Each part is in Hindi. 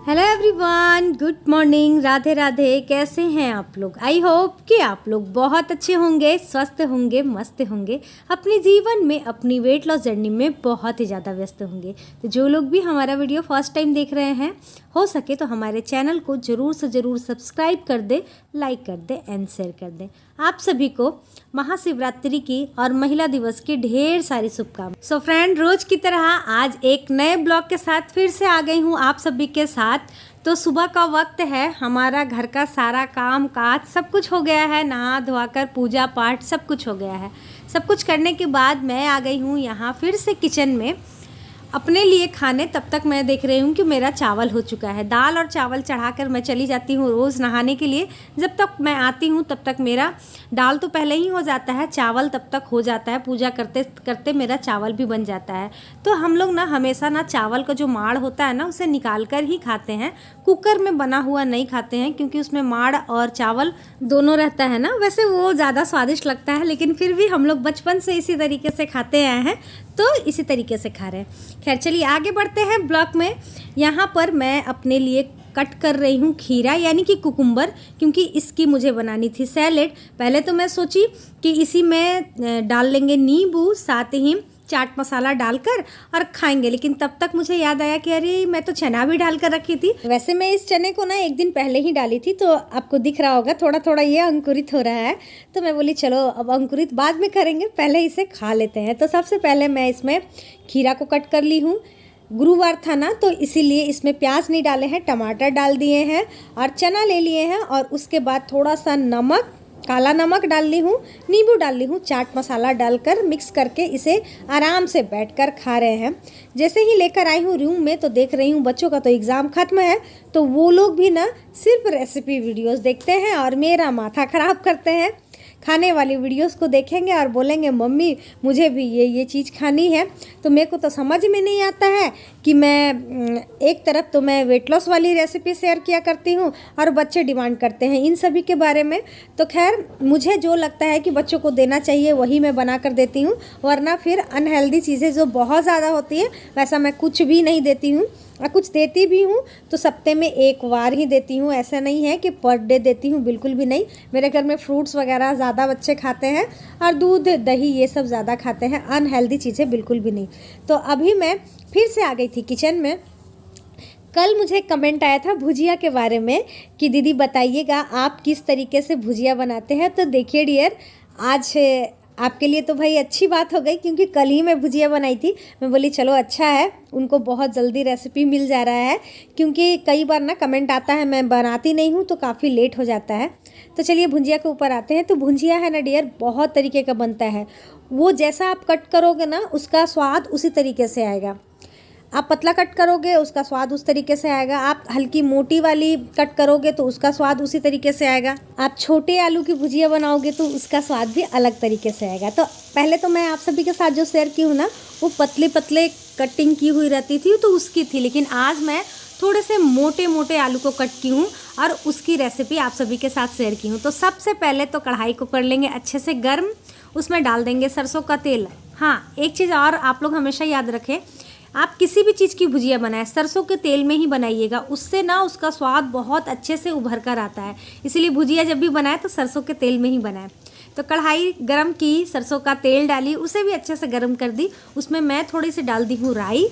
Hello everyone, good morning, Radhe Radhe. कैसे हैं आप लोग? आई होप कि आप लोग बहुत अच्छे होंगे, स्वस्थ होंगे, मस्त होंगे, अपने जीवन में अपनी वेट लॉस जर्नी में बहुत ही ज़्यादा व्यस्त होंगे। तो जो लोग भी हमारा वीडियो फर्स्ट टाइम देख रहे हैं, हो सके तो हमारे चैनल को ज़रूर से ज़रूर सब्सक्राइब कर दे, लाइक कर दे एंड शेयर कर दें। आप सभी को महाशिवरात्रि की और महिला दिवस की ढेर सारी शुभकामनाएं। सो फ्रेंड, रोज की तरह आज एक नए ब्लॉग के साथ फिर से आ गई हूँ आप सभी के साथ। तो सुबह का वक्त है, हमारा घर का सारा काम काज सब कुछ हो गया है, नहा धोकर पूजा पाठ सब कुछ हो गया है। सब कुछ करने के बाद मैं आ गई हूँ यहाँ फिर से किचन में अपने लिए खाने। तब तक मैं देख रही हूँ कि मेरा चावल हो चुका है। दाल और चावल चढ़ाकर मैं चली जाती हूँ रोज़ नहाने के लिए। जब तक मैं आती हूँ तब तक मेरा दाल तो पहले ही हो जाता है, चावल तब तक हो जाता है। पूजा करते करते मेरा चावल भी बन जाता है। तो हम लोग ना हमेशा ना चावल का जो माड़ होता है ना, उसे निकाल कर ही खाते हैं। कुकर में बना हुआ नहीं खाते हैं, क्योंकि उसमें माड़ और चावल दोनों रहता है ना। वैसे वो ज़्यादा स्वादिष्ट लगता है, लेकिन फिर भी हम लोग बचपन से इसी तरीके से खाते आए हैं, तो इसी तरीके से खा रहे हैं। खैर चलिए आगे बढ़ते हैं ब्लॉग में। यहाँ पर मैं अपने लिए कट कर रही हूँ खीरा यानी कि कुकुम्बर, क्योंकि इसकी मुझे बनानी थी सैलेड। पहले तो मैं सोची कि इसी में डाल लेंगे नींबू, साथ ही चाट मसाला डालकर और खाएंगे, लेकिन तब तक मुझे याद आया कि अरे मैं तो चना भी डाल कर रखी थी। वैसे मैं इस चने को ना एक दिन पहले ही डाली थी, तो आपको दिख रहा होगा थोड़ा थोड़ा ये अंकुरित हो रहा है। तो मैं बोली चलो अब अंकुरित बाद में करेंगे, पहले इसे खा लेते हैं। तो सबसे पहले मैं इसमें खीरा को कट कर ली हूँ। गुरुवार था ना, तो इसीलिए इसमें प्याज नहीं डाले हैं, टमाटर डाल दिए हैं और चना ले लिए हैं। और उसके बाद थोड़ा सा नमक, काला नमक डाल ली हूँ, नींबू डाल ली हूँ, चाट मसाला डालकर मिक्स करके इसे आराम से बैठकर खा रहे हैं। जैसे ही लेकर आई हूँ रूम में, तो देख रही हूँ बच्चों का तो एग्ज़ाम ख़त्म है, तो वो लोग भी ना सिर्फ रेसिपी वीडियोस देखते हैं और मेरा माथा ख़राब करते हैं। खाने वाली वीडियोस को देखेंगे और बोलेंगे मम्मी मुझे भी ये चीज़ खानी है। तो मेरे को तो समझ में नहीं आता है कि मैं एक तरफ तो मैं वेट लॉस वाली रेसिपी शेयर किया करती हूँ और बच्चे डिमांड करते हैं इन सभी के बारे में। तो खैर मुझे जो लगता है कि बच्चों को देना चाहिए वही मैं बना कर देती हूँ, वरना फिर अनहेल्दी चीज़ें जो बहुत ज़्यादा होती है वैसा मैं कुछ भी नहीं देती हूँ। और कुछ देती भी हूँ तो सप्ते में एक बार ही देती हूँ, ऐसा नहीं है कि पर डे देती हूँ, बिल्कुल भी नहीं। मेरे घर में फ्रूट्स वगैरह ज़्यादा बच्चे खाते हैं और दूध दही ये सब ज़्यादा खाते हैं, अनहेल्दी चीज़ें बिल्कुल भी नहीं। तो अभी मैं फिर से आ गई थी किचन में। कल मुझे कमेंट आया था भुजिया के बारे में कि दीदी बताइएगा आप किस तरीके से भुजिया बनाते हैं। तो देखिए डियर, आज आपके लिए तो भाई अच्छी बात हो गई, क्योंकि कल ही मैं भुजिया बनाई थी। मैं बोली चलो अच्छा है, उनको बहुत जल्दी रेसिपी मिल जा रहा है, क्योंकि कई बार ना कमेंट आता है मैं बनाती नहीं हूँ तो काफ़ी लेट हो जाता है। तो चलिए भुजिया के ऊपर आते हैं। तो भुजिया है ना डियर, बहुत तरीके का बनता है। वो जैसा आप कट करोगे ना उसका स्वाद उसी तरीके से आएगा। आप पतला कट करोगे उसका स्वाद उस तरीके से आएगा, आप हल्की मोटी वाली कट करोगे तो उसका स्वाद उसी तरीके से आएगा, आप छोटे आलू की भुजिया बनाओगे तो उसका स्वाद भी अलग तरीके से आएगा। तो पहले तो मैं आप सभी के साथ जो शेयर की हूँ ना, वो पतले पतले कटिंग की हुई रहती थी तो उसकी थी, लेकिन आज मैं थोड़े से मोटे मोटे आलू को कट की हूँ और उसकी रेसिपी आप सभी के साथ शेयर की हूँ। तो सबसे पहले तो कढ़ाई को कर लेंगे अच्छे से गर्म, उसमें डाल देंगे सरसों का तेल। हाँ, एक चीज़ और आप लोग हमेशा याद रखें, आप किसी भी चीज़ की भुजिया बनाएं सरसों के तेल में ही बनाइएगा, उससे ना उसका स्वाद बहुत अच्छे से उभर कर आता है। इसीलिए भुजिया जब भी बनाएं तो सरसों के तेल में ही बनाएं। तो कढ़ाई गरम की, सरसों का तेल डाली, उसे भी अच्छे से गरम कर दी। उसमें मैं थोड़ी सी डाल दी हूँ राई।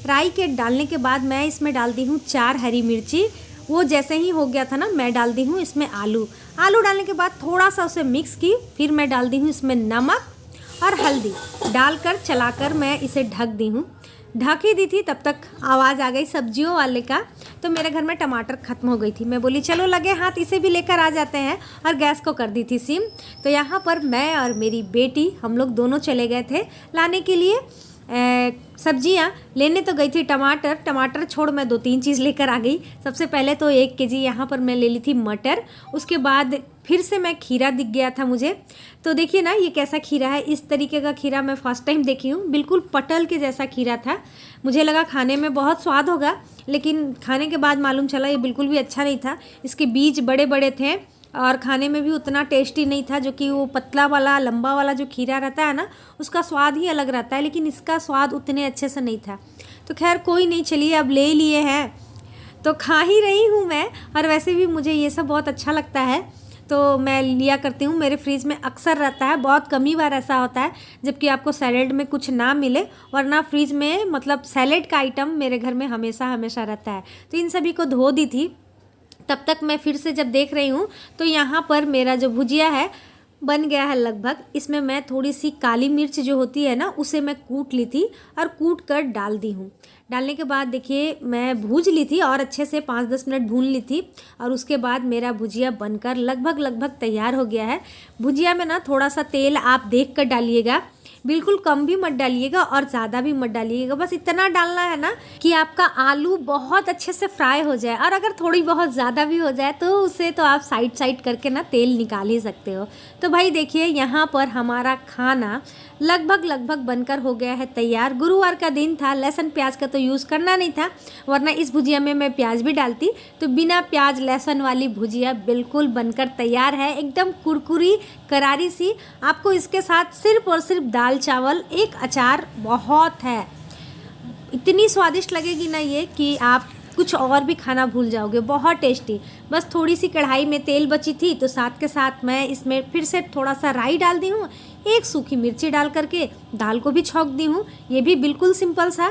राई के डालने के बाद मैं इसमें डाल दी हूँ 4 हरी मिर्ची। वो जैसे ही हो गया था ना, मैं डाल दी हूँ इसमें आलू। आलू डालने के बाद थोड़ा सा उसे मिक्स की, फिर मैं डाल दी हूँ इसमें नमक और हल्दी डालकर चलाकर मैं इसे ढक दी हूँ। ढक ही दी थी, तब तक आवाज़ आ गई सब्जियों वाले का। तो मेरे घर में टमाटर ख़त्म हो गई थी। मैं बोली चलो लगे हाथ इसे भी लेकर आ जाते हैं, और गैस को कर दी थी सिम। तो यहाँ पर मैं और मेरी बेटी हम लोग दोनों चले गए थे लाने के लिए सब्जियाँ लेने। तो गई थी टमाटर छोड़ मैं 2-3 चीज़ लेकर आ गई। सबसे पहले तो 1 केजी यहाँ पर मैं ले ली थी मटर। उसके बाद फिर से मैं खीरा दिख गया था मुझे। तो देखिए ना ये कैसा खीरा है, इस तरीके का खीरा मैं फर्स्ट टाइम देखी हूँ। बिल्कुल पटल के जैसा खीरा था। मुझे लगा खाने में बहुत स्वाद होगा, लेकिन खाने के बाद मालूम चला ये बिल्कुल भी अच्छा नहीं था। इसके बीज बड़े बड़े थे और खाने में भी उतना टेस्टी नहीं था, जो कि वो पतला वाला लंबा वाला जो खीरा रहता है ना, उसका स्वाद ही अलग रहता है, लेकिन इसका स्वाद उतने अच्छे से नहीं था। तो खैर कोई नहीं, चलिए अब ले लिए हैं तो खा ही रही हूँ मैं। और वैसे भी मुझे ये सब बहुत अच्छा लगता है, तो मैं लिया करती हूँ। मेरे फ्रिज में अक्सर रहता है, बहुत कम ही बार ऐसा होता है जबकि आपको सैलेड में कुछ ना मिले, वरना फ्रिज में मतलब सैलेड का आइटम मेरे घर में हमेशा हमेशा रहता है। तो इन सभी को धो दी थी, तब तक मैं फिर से जब देख रही हूँ तो यहाँ पर मेरा जो भुजिया है बन गया है लगभग। इसमें मैं थोड़ी सी काली मिर्च जो होती है ना, उसे मैं कूट ली थी और कूट कर डाल दी हूँ। डालने के बाद देखिए मैं भूज ली थी और अच्छे से 5-10 मिनट भून ली थी, और उसके बाद मेरा भुजिया बनकर लगभग तैयार हो गया है। भुजिया में ना थोड़ा सा तेल आप देख कर डालिएगा, बिल्कुल कम भी मत डालिएगा और ज़्यादा भी मत डालिएगा। बस इतना डालना है ना कि आपका आलू बहुत अच्छे से फ्राई हो जाए, और अगर थोड़ी बहुत ज़्यादा भी हो जाए तो उसे तो आप साइड करके ना तेल निकाल ही सकते हो। तो भाई देखिए यहाँ पर हमारा खाना लगभग बनकर हो गया है तैयार। गुरुवार का दिन था, लहसुन प्याज का तो यूज़ करना नहीं था, वरना इस भुजिया में मैं प्याज भी डालती। तो बिना प्याज लहसुन वाली भुजिया बिल्कुल बनकर तैयार है, एकदम कुरकुरी करारी सी। आपको इसके साथ सिर्फ और सिर्फ दाल चावल, एक अचार बहुत है। इतनी स्वादिष्ट लगेगी ना ये कि आप कुछ और भी खाना भूल जाओगे, बहुत टेस्टी। बस थोड़ी सी कढ़ाई में तेल बची थी तो साथ के साथ मैं इसमें फिर से थोड़ा सा राई डाल दी हूँ, एक सूखी मिर्ची डाल करके दाल को भी छौंक दी हूँ। ये भी बिल्कुल सिंपल सा।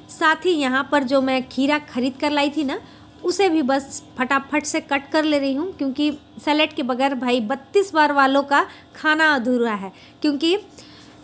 साथ ही यहाँ पर जो मैं खीरा खरीद कर लाई थी ना, उसे भी बस फटाफट से कट कर ले रही हूँ, क्योंकि सैलेड के बगैर भाई 32 बार वालों का खाना अधूरा है। क्योंकि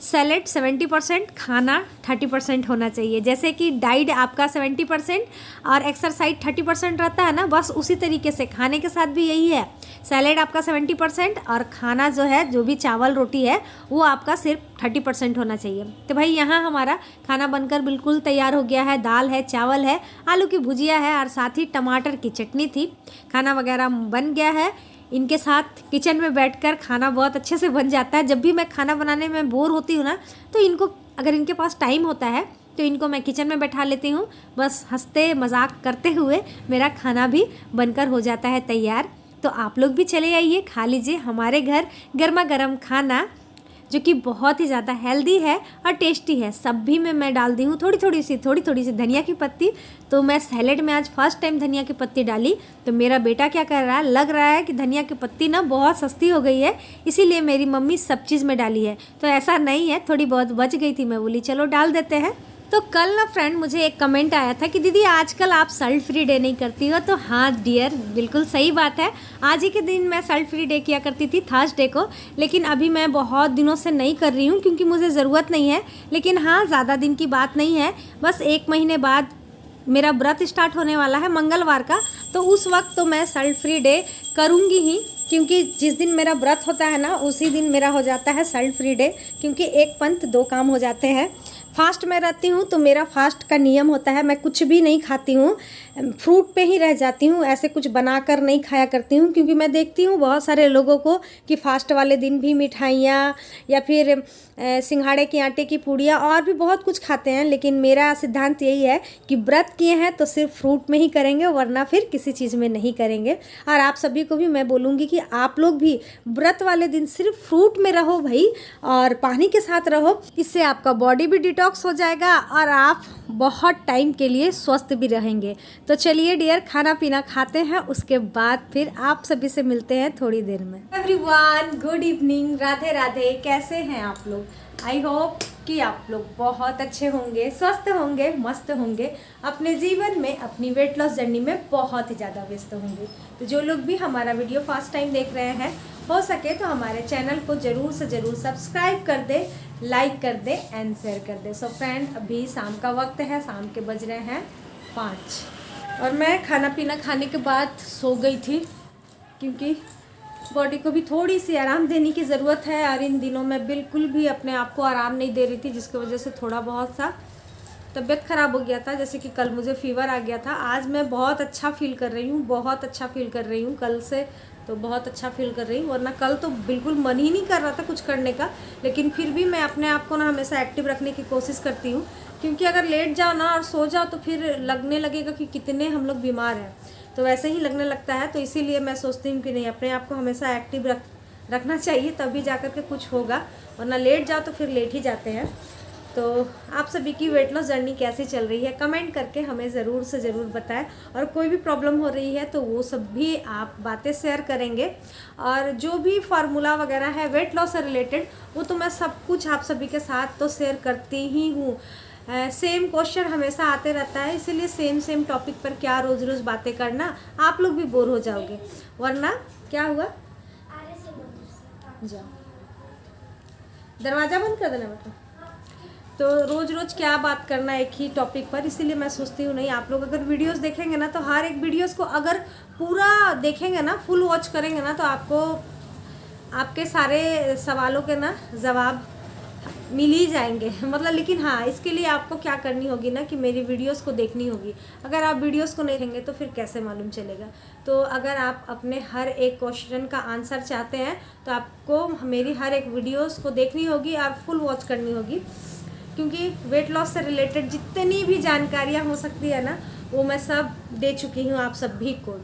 सैलेड 70%, खाना 30% होना चाहिए। जैसे कि डाइट आपका 70% और एक्सरसाइज 30% रहता है ना, बस उसी तरीके से खाने के साथ भी यही है। सैलेड आपका 70% और खाना जो है, जो भी चावल रोटी है, वो आपका सिर्फ 30% होना चाहिए। तो भाई यहाँ हमारा खाना बनकर बिल्कुल तैयार हो गया है। दाल है, चावल है, आलू की भुजिया है और साथ ही टमाटर की चटनी थी। खाना वगैरह बन गया है। इनके साथ किचन में बैठकर खाना बहुत अच्छे से बन जाता है। जब भी मैं खाना बनाने में बोर होती हूँ ना, तो इनको, अगर इनके पास टाइम होता है तो इनको मैं किचन में बैठा लेती हूँ। बस हंसते मजाक करते हुए मेरा खाना भी बनकर हो जाता है तैयार। तो आप लोग भी चले आइए, खा लीजिए हमारे घर गर्मा गर्म खाना, जो कि बहुत ही ज़्यादा हेल्दी है और टेस्टी है। सब्जी में मैं डाल दी हूँ थोड़ी थोड़ी सी धनिया की पत्ती। तो मैं सैलेड में आज फर्स्ट टाइम धनिया की पत्ती डाली। तो मेरा बेटा क्या कर रहा है, लग रहा है कि धनिया की पत्ती ना बहुत सस्ती हो गई है, इसीलिए मेरी मम्मी सब चीज़ में डाली है। तो ऐसा नहीं है, थोड़ी बहुत बच गई थी, मैं बोली चलो डाल देते हैं। तो कल ना फ्रेंड मुझे एक कमेंट आया था कि दीदी आजकल आप सॉल्ट फ्री डे नहीं करती हो। तो हाँ डियर, बिल्कुल सही बात है। आज ही के दिन मैं सॉल्ट फ्री डे किया करती थी, थर्सडे को, लेकिन अभी मैं बहुत दिनों से नहीं कर रही हूँ क्योंकि मुझे ज़रूरत नहीं है। लेकिन हाँ, ज़्यादा दिन की बात नहीं है, बस 1 महीने बाद मेरा व्रत स्टार्ट होने वाला है मंगलवार का। तो उस वक्त तो मैं सॉल्ट फ्री डे करूँगी ही, क्योंकि जिस दिन मेरा व्रत होता है ना, उसी दिन मेरा हो जाता है सॉल्ट फ्री डे। क्योंकि एक पंथ दो काम हो जाते हैं। फास्ट में रहती हूँ तो मेरा फास्ट का नियम होता है, मैं कुछ भी नहीं खाती हूँ, फ्रूट पे ही रह जाती हूँ, ऐसे कुछ बनाकर नहीं खाया करती हूँ। क्योंकि मैं देखती हूँ बहुत सारे लोगों को कि फास्ट वाले दिन भी मिठाइयाँ या फिर सिंघाड़े के आटे की पूड़ियाँ और भी बहुत कुछ खाते हैं। लेकिन मेरा सिद्धांत यही है कि व्रत किए हैं तो सिर्फ फ्रूट में ही करेंगे, वरना फिर किसी चीज़ में नहीं करेंगे। और आप सभी को भी मैं बोलूँगी कि आप लोग भी व्रत वाले दिन सिर्फ फ्रूट में रहो भाई, और पानी के साथ रहो। इससे आपका बॉडी भी डिटॉक्स हो जाएगा और आप बहुत टाइम के लिए स्वस्थ भी रहेंगे। तो चलिए डियर, खाना पीना खाते हैं, उसके बाद फिर आप सभी से मिलते हैं थोड़ी देर में। Everyone, good evening, Radhe Radhe. कैसे हैं आप लोग? आई होप कि आप लोग बहुत अच्छे होंगे, स्वस्थ होंगे, मस्त होंगे, अपने जीवन में, अपनी वेट लॉस जर्नी में बहुत ही ज़्यादा व्यस्त होंगे। तो जो लोग भी हमारा वीडियो फर्स्ट टाइम देख रहे हैं, हो सके तो हमारे चैनल को ज़रूर से ज़रूर सब्सक्राइब कर दे, लाइक कर दे एंड शेयर कर दे। सो फ्रेंड, अभी शाम का वक्त है, शाम के बज रहे हैं 5 और मैं खाना पीना खाने के बाद सो गई थी, क्योंकि बॉडी को भी थोड़ी सी आराम देने की ज़रूरत है। और इन दिनों मैं बिल्कुल भी अपने आप को आराम नहीं दे रही थी, जिसकी वजह से थोड़ा बहुत सा तबीयत ख़राब हो गया था। जैसे कि कल मुझे फीवर आ गया था, आज मैं बहुत अच्छा फील कर रही हूँ, बहुत अच्छा फील कर रही हूँ। कल से तो बहुत अच्छा फील कर रही हूँ, वरना कल तो बिल्कुल मन ही नहीं कर रहा था कुछ करने का। लेकिन फिर भी मैं अपने आप को ना हमेशा एक्टिव रखने की कोशिश करती हूँ, क्योंकि अगर लेट जाओ ना और सो जाओ तो फिर लगने लगेगा कि कितने हम लोग बीमार हैं, तो वैसे ही लगने लगता है। तो इसीलिए मैं सोचती हूँ कि नहीं, अपने आप को हमेशा एक्टिव रखना चाहिए, तभी जा कर के कुछ होगा, वरना लेट जाओ तो फिर लेट ही जाते हैं। तो आप सभी की वेट लॉस जर्नी कैसी चल रही है कमेंट करके हमें ज़रूर से ज़रूर बताएं। और कोई भी प्रॉब्लम हो रही है तो वो सब भी आप बातें शेयर करेंगे। और जो भी फार्मूला वगैरह है वेट लॉस से रिलेटेड वो तो मैं सब कुछ आप सभी के साथ तो शेयर करती ही हूँ। सेम क्वेश्चन हमेशा आते रहता है, इसीलिए सेम टॉपिक पर क्या रोज़ रोज़ बातें करना, आप लोग भी बोर हो जाओगे। वरना क्या हुआ, जाओ दरवाज़ा बंद कर देना बेटा। तो रोज़ रोज़ क्या बात करना एक ही टॉपिक पर, इसीलिए मैं सोचती हूँ नहीं, आप लोग अगर वीडियोस देखेंगे ना तो हर एक वीडियोस को अगर पूरा देखेंगे ना, फुल वॉच करेंगे ना, तो आपको आपके सारे सवालों के ना जवाब मिल ही जाएंगे मतलब। लेकिन हाँ, इसके लिए आपको क्या करनी होगी ना कि मेरी वीडियोस को देखनी होगी। अगर आप वीडियोस को नहीं देखेंगे तो फिर कैसे मालूम चलेगा। तो अगर आप अपने हर एक क्वेश्चन का आंसर चाहते हैं तो आपको मेरी हर एक वीडियोस को देखनी होगी और फुल वॉच करनी होगी, क्योंकि वेट लॉस से रिलेटेड जितनी भी जानकारियाँ हो सकती है ना वो मैं सब दे चुकी हूँ आप सभी को,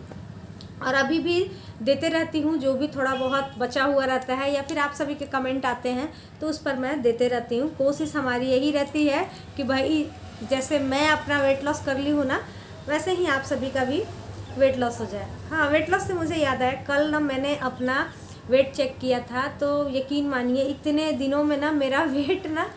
और अभी भी देते रहती हूँ। जो भी थोड़ा बहुत बचा हुआ रहता है या फिर आप सभी के कमेंट आते हैं तो उस पर मैं देते रहती हूँ। कोशिश हमारी यही रहती है कि भाई जैसे मैं अपना वेट लॉस कर ली हूँ ना, वैसे ही आप सभी का भी वेट लॉस हो जाए। हाँ, वेट लॉस से मुझे याद आया, कल ना मैंने अपना वेट चेक किया था, तो यकीन मानिए इतने दिनों में ना मेरा वेट ना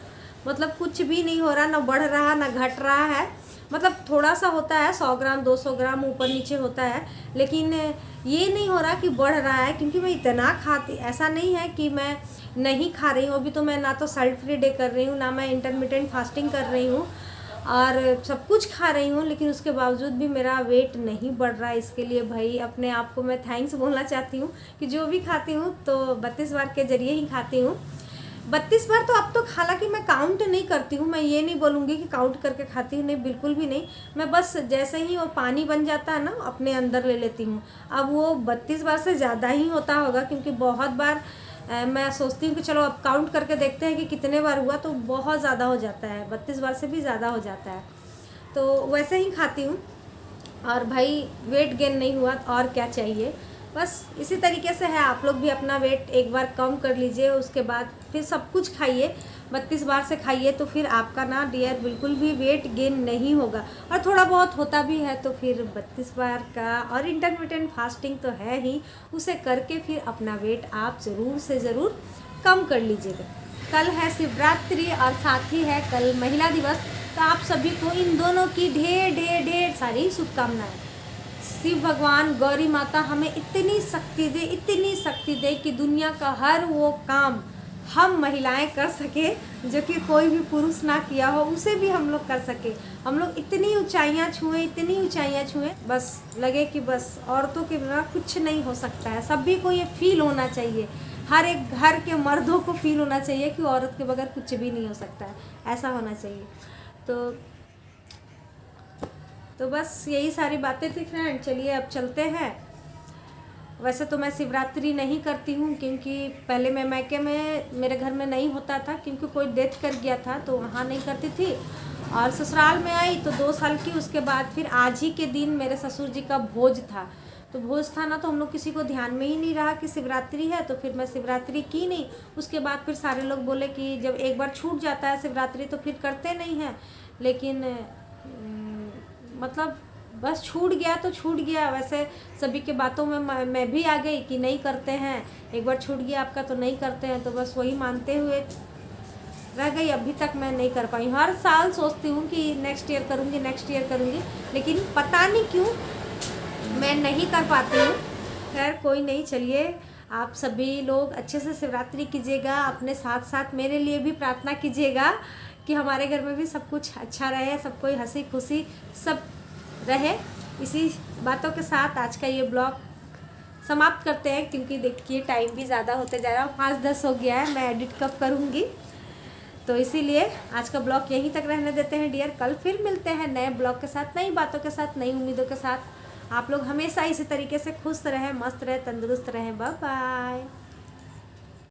मतलब कुछ भी नहीं हो रहा, ना बढ़ रहा ना घट रहा है। मतलब थोड़ा सा होता है, 100 ग्राम 200 ग्राम ऊपर नीचे होता है, लेकिन ये नहीं हो रहा कि बढ़ रहा है, क्योंकि मैं इतना खाती, ऐसा नहीं है कि मैं नहीं खा रही हूँ। अभी तो मैं ना तो साल्ट फ्री डे कर रही हूँ, ना मैं इंटरमिटेंट फास्टिंग कर रही हूँ, और सब कुछ खा रही हूँ, लेकिन उसके बावजूद भी मेरा वेट नहीं बढ़ रहा है। इसके लिए भाई अपने आप को मैं थैंक्स बोलना चाहती हूँ कि जो भी खाती हूँ तो 32 बार के जरिए ही खाती हूँ। 32 बार तो अब तो, हालांकि मैं काउंट नहीं करती हूँ, मैं ये नहीं बोलूँगी कि काउंट करके खाती हूँ, नहीं बिल्कुल भी नहीं। मैं बस जैसे ही वो पानी बन जाता है ना अपने अंदर ले लेती हूँ। अब वो 32 बार से ज़्यादा ही होता होगा, क्योंकि बहुत बार मैं सोचती हूँ कि चलो अब काउंट करके देखते हैं कि कितने बार हुआ, तो बहुत ज़्यादा हो जाता है, 32 बार से भी ज़्यादा हो जाता है। तो वैसे ही खाती हूँ और भाई वेट गेन नहीं हुआ और क्या चाहिए। बस इसी तरीके से है, आप लोग भी अपना वेट एक बार कम कर लीजिए, उसके बाद फिर सब कुछ खाइए, 32 बार से खाइए, तो फिर आपका ना डियर बिल्कुल भी वेट गेन नहीं होगा। और थोड़ा बहुत होता भी है तो फिर 32 बार का और इंटरमिटेंट फास्टिंग तो है ही, उसे करके फिर अपना वेट आप ज़रूर से ज़रूर कम कर लीजिएगा। कल है शिवरात्रि और साथ ही है कल महिला दिवस, तो आप सभी को इन दोनों की ढेर ढेर ढेर सारी शुभकामनाएं। शिव भगवान गौरी माता हमें इतनी शक्ति दे कि दुनिया का हर वो काम हम महिलाएं कर सके जो कि कोई भी पुरुष ना किया हो, उसे भी हम लोग कर सके। हम लोग इतनी ऊंचाइयां छुएं, बस लगे कि बस औरतों के बिना कुछ नहीं हो सकता है। सभी को ये फील होना चाहिए, हर एक घर के मर्दों को फील होना चाहिए कि औरत के बगैर कुछ भी नहीं हो सकता है, ऐसा होना चाहिए। तो बस यही सारी बातें थी फ्रेंड। चलिए अब चलते हैं। वैसे तो मैं शिवरात्रि नहीं करती हूँ, क्योंकि पहले मैं मैके में मेरे घर में नहीं होता था, क्योंकि कोई डेथ कर गया था तो वहाँ नहीं करती थी। और ससुराल में आई तो 2 साल की, उसके बाद फिर आज ही के दिन मेरे ससुर जी का भोज था। तो भोज था ना, तो हम लोग किसी को ध्यान में ही नहीं रहा कि शिवरात्रि है, तो फिर मैं शिवरात्रि की नहीं। उसके बाद फिर सारे लोग बोले कि जब एक बार छूट जाता है शिवरात्रि तो फिर करते नहीं हैं। लेकिन मतलब बस छूट गया तो छूट गया। वैसे सभी के बातों में मैं भी आ गई कि नहीं करते हैं, एक बार छूट गया आपका तो नहीं करते हैं, तो बस वही मानते हुए रह गई। अभी तक मैं नहीं कर पाई। हर साल सोचती हूँ कि नेक्स्ट ईयर करूँगी, लेकिन पता नहीं क्यों मैं नहीं कर पाती हूँ। खैर कोई नहीं, चलिए आप सभी लोग अच्छे से शिवरात्रि कीजिएगा, अपने साथ साथ मेरे लिए भी प्रार्थना कीजिएगा कि हमारे घर में भी सब कुछ अच्छा रहे, सब कोई हंसी खुशी सब रहे। इसी बातों के साथ आज का ये ब्लॉग समाप्त करते हैं, क्योंकि देखिए टाइम भी ज़्यादा होते जा रहा है, 5:10 हो गया है। मैं एडिट कब करूँगी, तो इसीलिए आज का ब्लॉग यहीं तक रहने देते हैं डियर। कल फिर मिलते हैं नए ब्लॉग के साथ, नई बातों के साथ, नई उम्मीदों के साथ। आप लोग हमेशा इसी तरीके से खुश रहें, मस्त रहें, तंदुरुस्त रहें। Bye bye.